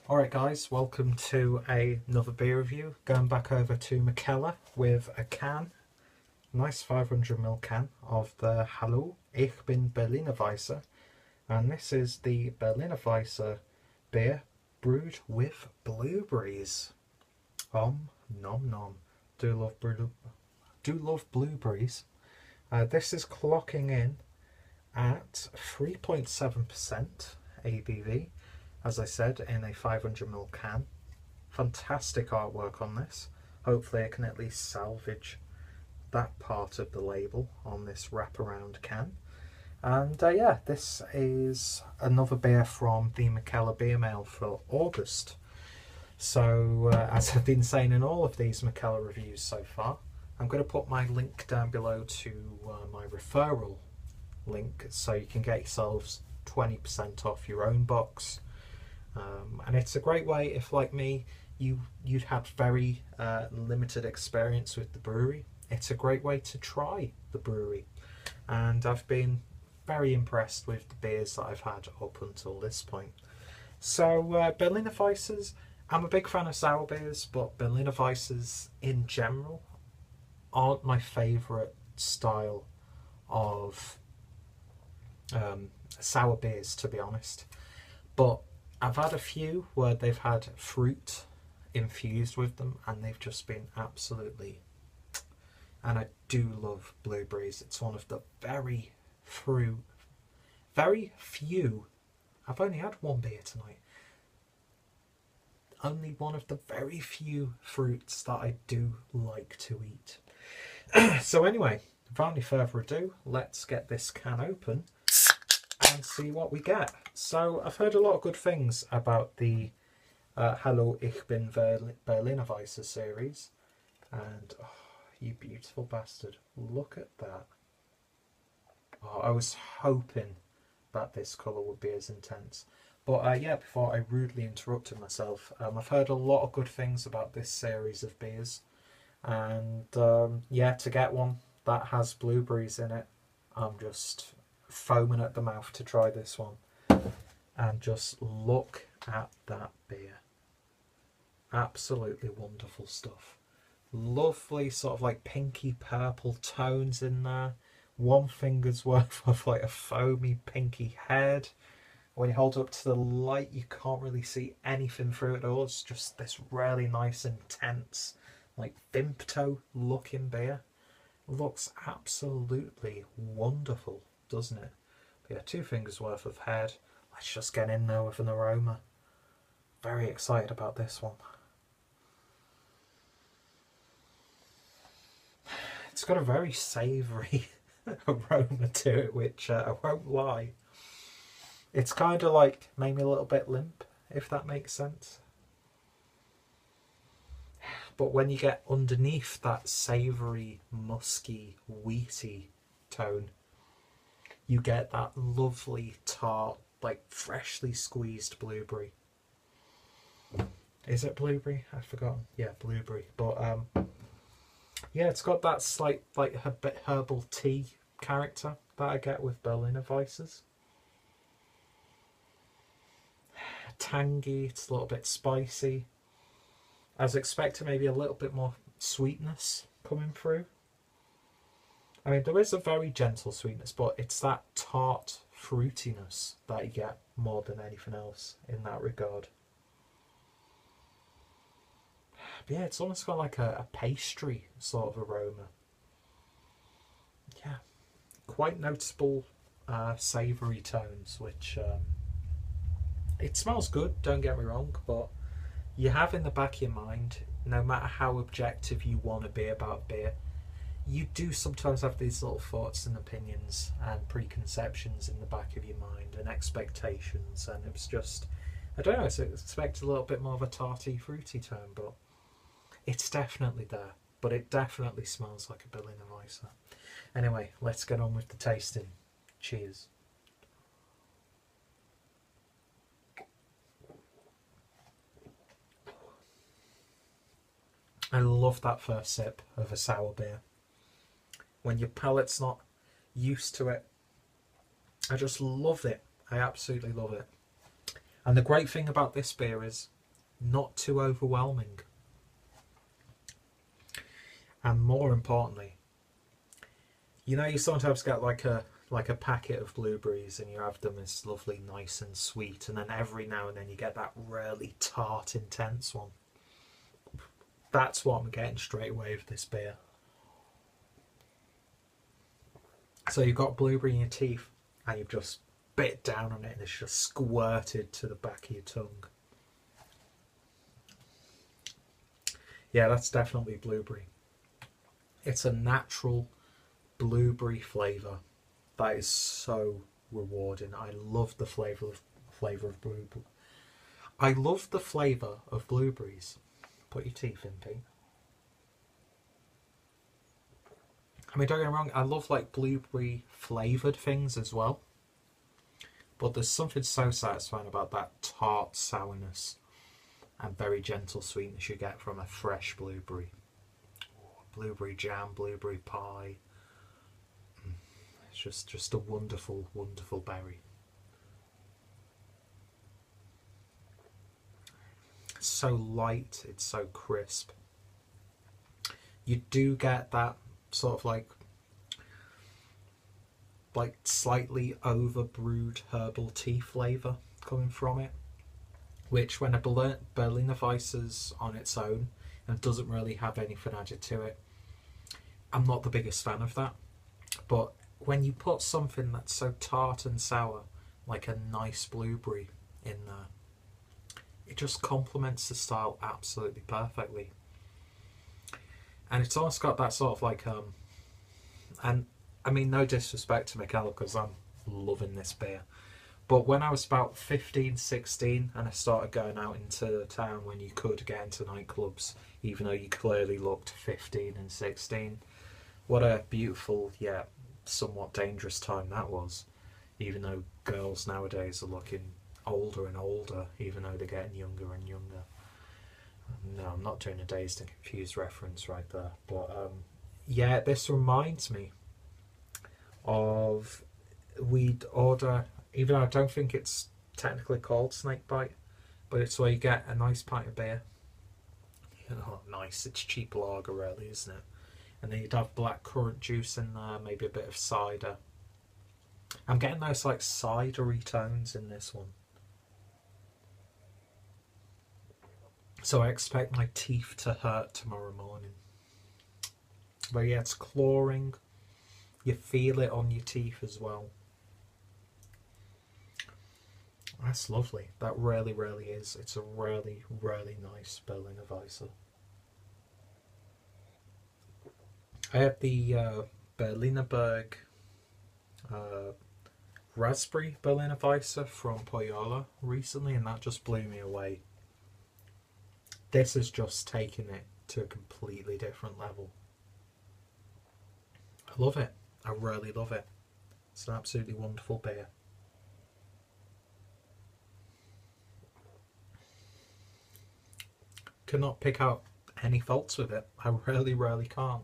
Alright guys, welcome to another beer review. Going back over to Mikkeller with a can, nice 500ml can of the Hallo, ich bin Berliner Weisse. And this is the Berliner Weisse beer brewed with blueberries. Nom nom. Do love blueberries. This is clocking in at 3.7% ABV. As I said, in a 500ml can. Fantastic artwork on this. Hopefully I can at least salvage that part of the label on this wraparound can. And yeah, this is another beer from the Mikkeller Beer Mail for August. So as I've been saying in all of these Mikkeller reviews so far, I'm going to put my link down below to my referral link so you can get yourselves 20% off your own box. And it's a great way if, like me, you'd had very limited experience with the brewery. It's a great way to try the brewery, and I've been very impressed with the beers that I've had up until this point. So Berliner Weisses, I'm a big fan of sour beers, but Berliner Weisses in general aren't my favourite style of sour beers, to be honest. But I've had a few where they've had fruit infused with them and they've just been absolutely... And I do love blueberries. It's one of the very few... I've only had one beer tonight. Only one of the very few fruits that I do like to eat. So anyway, without any further ado, let's get this can open and see what we get. So I've heard a lot of good things about the Hallo, ich bin Berliner Weisse series, and oh, you beautiful bastard, look at that. Oh, I was hoping that this colour would be as intense. But yeah, before I rudely interrupted myself, I've heard a lot of good things about this series of beers, and yeah, to get one that has blueberries in it, I'm just foaming at the mouth to try this one. And just look at that beer. Absolutely wonderful stuff. Lovely sort of like pinky purple tones in there. One finger's worth of like a foamy pinky head. When you hold it up to the light, you can't really see anything through it at all. It's just this really nice, intense, like Vimto looking beer. Looks absolutely wonderful, doesn't it? But yeah, 2 fingers worth of head. Let's just get in there with an aroma. Very excited about this one. It's got a very savoury aroma to it, which I won't lie. It's kind of like made me a little bit limp, if that makes sense. But when you get underneath that savoury, musky, wheaty tone, you get that lovely tart, like freshly squeezed blueberry. Is it blueberry? I've forgotten. Yeah, blueberry. But yeah, it's got that slight like a bit herbal tea character that I get with Berliner Weisses. Tangy, it's a little bit spicy. I was expecting maybe a little bit more sweetness coming through. I mean, there is a very gentle sweetness, but it's that tart fruitiness that you get more than anything else in that regard. But yeah, it's almost got like a pastry sort of aroma. Yeah, quite noticeable savoury tones, which it smells good, don't get me wrong, but you have in the back of your mind, no matter how objective you want to be about beer, you do sometimes have these little thoughts and opinions and preconceptions in the back of your mind and expectations, and it was just, I don't know, I expected a little bit more of a tarty, fruity tone, but it's definitely there. But it definitely smells like a Berliner Weisse. Anyway, let's get on with the tasting. Cheers. I love that first sip of a sour beer. When your palate's not used to it, I just love it. I absolutely love it. And the great thing about this beer is not too overwhelming. And more importantly, you know, you sometimes get like a packet of blueberries and you have them as lovely, nice and sweet, and then every now and then you get that really tart, intense one. That's what I'm getting straight away with this beer. So you've got blueberry in your teeth and you've just bit down on it and it's just squirted to the back of your tongue. Yeah, that's definitely blueberry. It's a natural blueberry flavour that is so rewarding. I love the flavour of blueberry. I love the flavour of blueberries. Put your teeth in, Pete. I mean, don't get me wrong, I love like blueberry flavoured things as well. But there's something so satisfying about that tart sourness and very gentle sweetness you get from a fresh blueberry. Blueberry jam, blueberry pie. It's just a wonderful, wonderful berry. It's so light, it's so crisp. You do get that sort of like slightly over-brewed herbal tea flavour coming from it, which when a Berliner Weisse's on its own and doesn't really have anything added to it, I'm not the biggest fan of that. But when you put something that's so tart and sour, like a nice blueberry in there, it just complements the style absolutely perfectly. And it's almost got that sort of like and I mean, no disrespect to Mikkeller because I'm loving this beer, but when I was about 15, 16 and I started going out into the town when you could get into nightclubs, even though you clearly looked 15 and 16, what a beautiful yet somewhat dangerous time that was, even though girls nowadays are looking older and older, even though they're getting younger and younger. No, I'm not doing a Dazed and Confused reference right there, but yeah, this reminds me of, we'd order, even though I don't think it's technically called Snakebite, but it's where you get a nice pint of beer. Oh, nice, it's cheap lager really, isn't it? And then you'd have black currant juice in there, maybe a bit of cider. I'm getting those like cidery tones in this one. So I expect my teeth to hurt tomorrow morning. But yeah, it's clawing. You feel it on your teeth as well. That's lovely. That really, really is. It's a really, really nice Berliner Weisse. I had the Berlinerberg Raspberry Berliner Weisse from Poyola recently, and that just blew me away. This is just taking it to a completely different level. I love it. I really love it. It's an absolutely wonderful beer. Cannot pick out any faults with it. I really, really can't.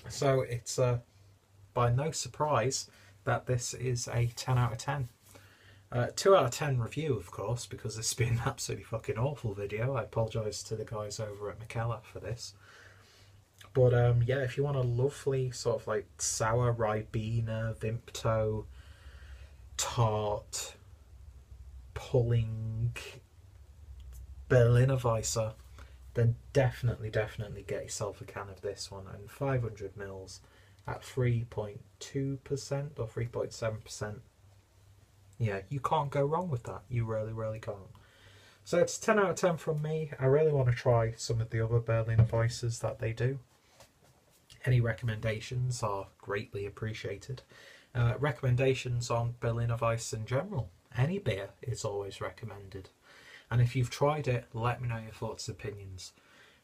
So it's by no surprise that this is a 10 out of 10. 2 out of 10 review, of course, because this has been an absolutely fucking awful video. I apologise to the guys over at Mikkeller for this. But yeah, if you want a lovely sort of like sour Ribena, Vimto, tart, pulling Berliner Weisse, then definitely get yourself a can of this one. And 500 mils at 3.2% or 3.7%. Yeah, you can't go wrong with that. You really, really can't. So it's 10 out of 10 from me. I really want to try some of the other Berliner Weisses that they do. Any recommendations are greatly appreciated. Recommendations on Berliner Weisse in general. Any beer is always recommended. And if you've tried it, let me know your thoughts and opinions.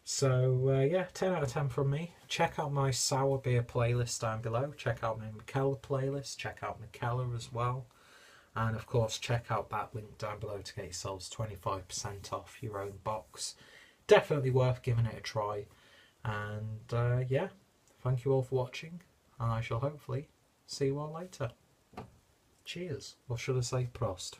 So yeah, 10 out of 10 from me. Check out my sour beer playlist down below. Check out my Mikkeller playlist. Check out Mikkeller as well. And of course, check out that link down below to get yourselves 25% off your own box. Definitely worth giving it a try. And yeah, thank you all for watching. And I shall hopefully see you all later. Cheers. Or should I say Prost?